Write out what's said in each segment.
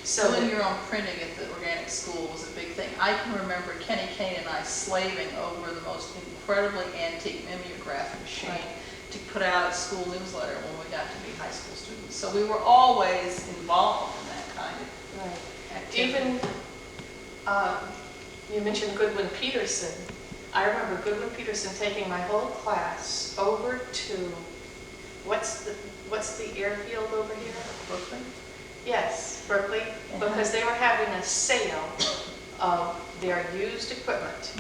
So doing your own printing at the organic school was a big thing. I can remember Kenny Kane and I slaving over the most incredibly antique mimeograph machine to put out a school newsletter when we got to be high school students. So we were always involved in that kind of activity. Even, you mentioned Goodwin Peterson. I remember Goodwin Peterson taking my whole class over to, what's the airfield over here? Brooklyn? Yes, Berkeley, because they were having a sale of their used equipment.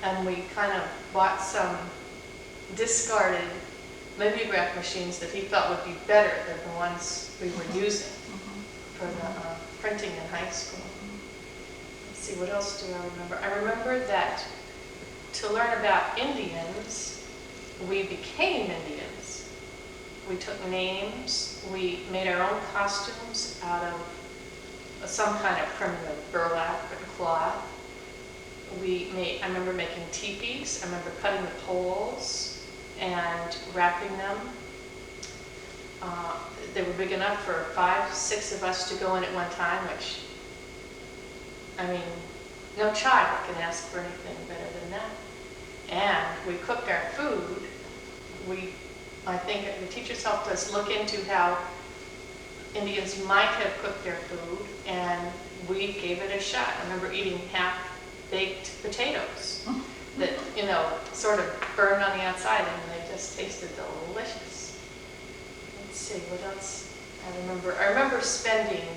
And we kind of bought some discarded mimeograph machines that he felt would be better than the ones we were using for the printing in high school. Let's see, what else do I remember? I remember that to learn about Indians, we became Indians. We took names, we made our own costumes out of some kind of primitive burlap and cloth. I remember making teepees, I remember cutting the poles and wrapping them. They were big enough for 5, 6 of us to go in at one time, which, I mean, no child can ask for anything better than that. And we cooked our food. I think the teachers helped us look into how Indians might have cooked their food, and we gave it a shot. I remember eating half-baked potatoes that, sort of burned on the outside, and they just tasted delicious. Let's see, what else I remember. I remember spending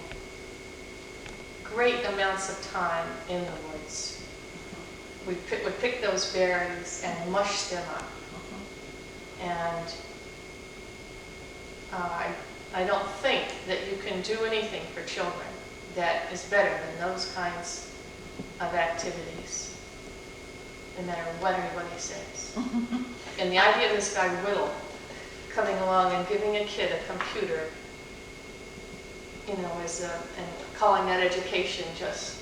great amounts of time in the woods. We would pick those berries and mush them up. And I don't think that you can do anything for children that is better than those kinds of activities, no matter what anybody says. And the idea of this guy Whittle coming along and giving a kid a computer, and calling that education just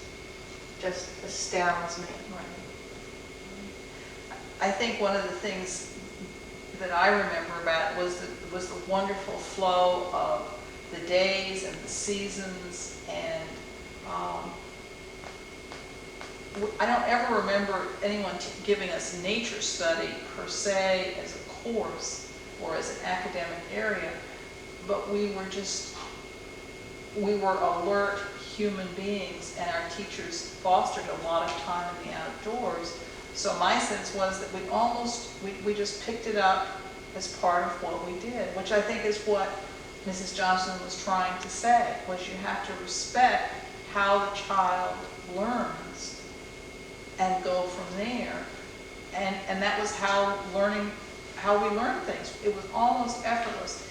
astounds me. Right. I think one of the things that I remember about was the wonderful flow of the days and the seasons, and I don't ever remember anyone giving us nature study per se as a course or as an academic area, but we were alert human beings, and our teachers fostered a lot of time in the outdoors. So my sense was that we just picked it up as part of what we did, which I think is what Mrs. Johnson was trying to say, was you have to respect how the child learns and go from there. And that was how we learned things. It was almost effortless.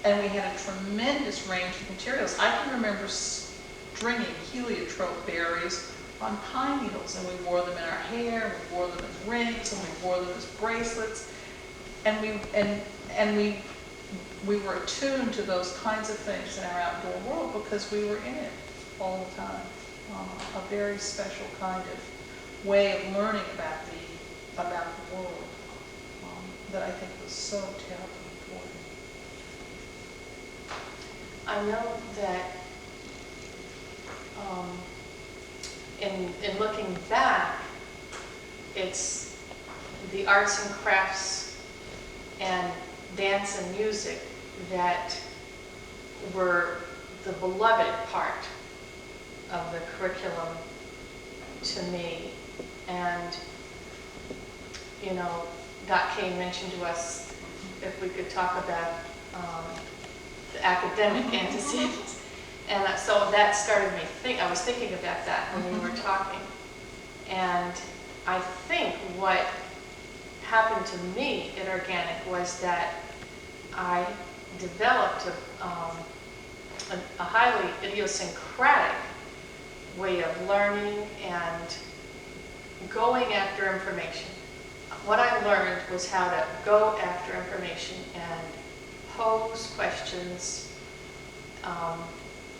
And we had a tremendous range of materials. I can remember stringing heliotrope berries on pine needles, and we wore them in our hair, and we wore them as rings, and we wore them as bracelets, and we were attuned to those kinds of things in our outdoor world because we were in it all the time. A very special kind of way of learning about the world that I think was so terribly important. I know that in looking back, it's the arts and crafts and dance and music that were the beloved part of the curriculum to me. And, Dot Kane mentioned to us if we could talk about the academic antecedents. And so that started me I was thinking about that when we were talking. And I think what happened to me at Organic was that I developed a highly idiosyncratic way of learning and going after information. What I learned was how to go after information and pose questions.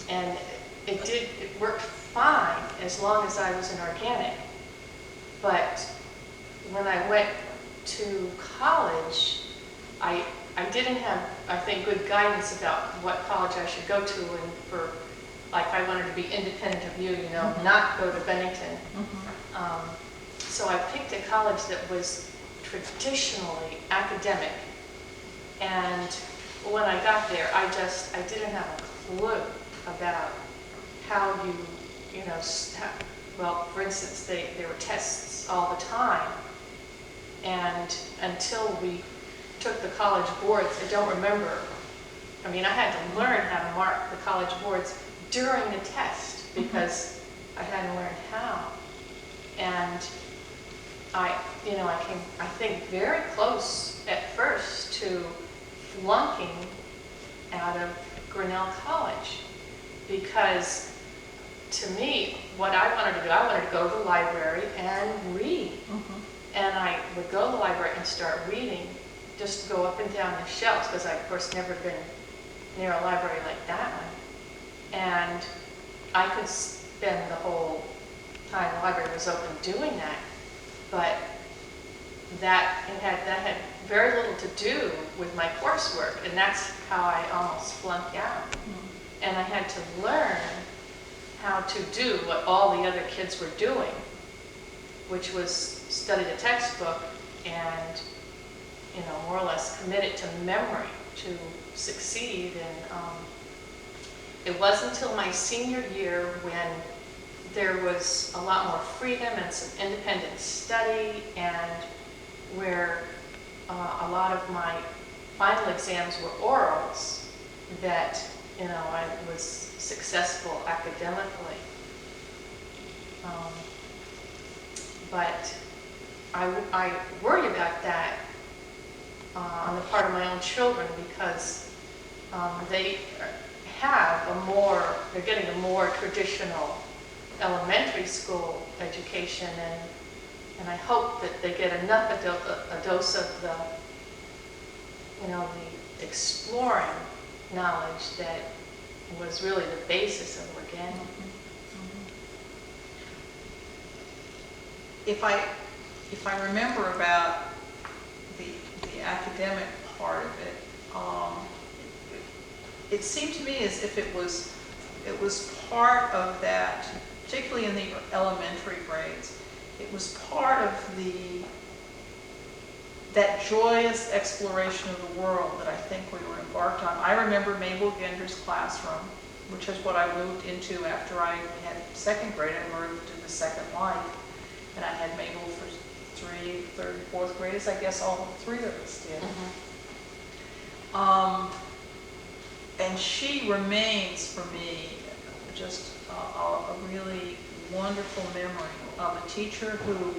And it worked fine as long as I was in Organic. But when I went to college, I didn't have, I think, good guidance about what college I should go to and for like I wanted to be independent of you, you know, not go to Bennington. So I picked a college that was traditionally academic. And when I got there, I didn't have a clue about how you know, well, for instance, there were tests all the time. And until we took the college boards, I don't remember. I mean, I had to learn how to mark the college boards during the test because I hadn't learned how. And you know, I came, I think, very close at first to flunking out of Grinnell College because to me, what I wanted to do, I wanted to go to the library and read. And I would go to the library and start reading, just go up and down the shelves, because I, of course, never been near a library like that one. And I could spend the whole time the library was open doing that, but that had very little to do with my coursework, and that's how I almost flunked out. And I had to learn how to do what all the other kids were doing, which was study the textbook and, you know, more or less commit it to memory to succeed. And it wasn't until my senior year when there was a lot more freedom and some independent study, and where a lot of my final exams were orals, that, you know, I was successful academically. But I worry about that on the part of my own children, because they have they're getting a more traditional elementary school education, and I hope that they get enough a dose of the, you know, the exploring knowledge that was really the basis of organic. If I remember about the academic part of it, it seemed to me as if it was part of that, particularly in the elementary grades. It was part of that joyous exploration of the world that I think we were embarked on. I remember Mabel Gender's classroom, which is what I moved into after I had second grade. I moved to the Second Life, and I had Mabel for third, fourth graders. I guess all three of us did. And she remains for me just a really wonderful memory of a teacher who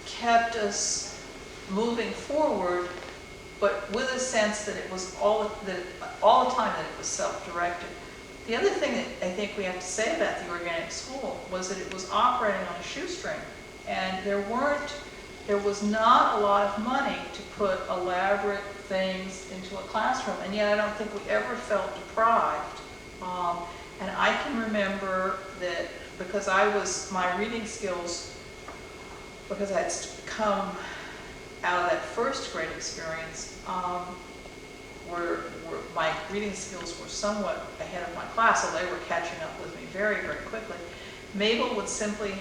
kept us moving forward, but with a sense that it was all the time that it was self-directed. The other thing that I think we have to say about the organic school was that it was operating on a shoestring, and there was not a lot of money to put elaborate things into a classroom, and yet I don't think we ever felt deprived. And I can remember that because my reading skills, because I'd come out of that first grade experience, where my reading skills were somewhat ahead of my class, so they were catching up with me very, very quickly. Mabel would simply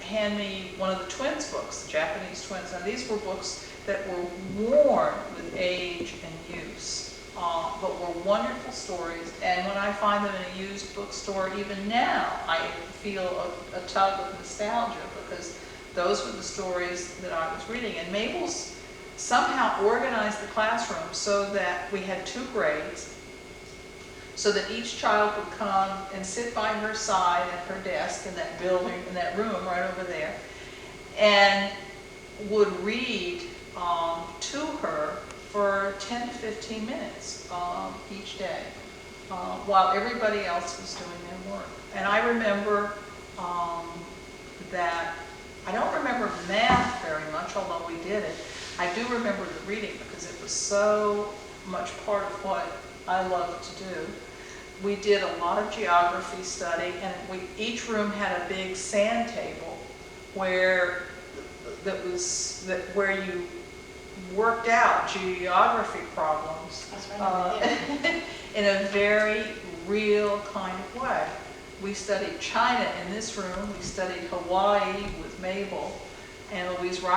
hand me one of the twins' books, the Japanese twins. Now, these were books that were worn with age and use, but were wonderful stories. And when I find them in a used bookstore, even now, I feel a tug of nostalgia, because those were the stories that I was reading. And Mabel's somehow organized the classroom so that we had 2 grades, so that each child would come and sit by her side at her desk in that building, in that room right over there, and would read to her for 10 to 15 minutes each day, while everybody else was doing their work. And I remember that, I don't remember math very much, although we did it. I do remember the reading, because it was so much part of what I loved to do. We did a lot of geography study, and each room had a big sand table where you worked out geography problems. That's right. In a very real kind of way. We studied China in this room, we studied Hawaii with Mabel, and Louise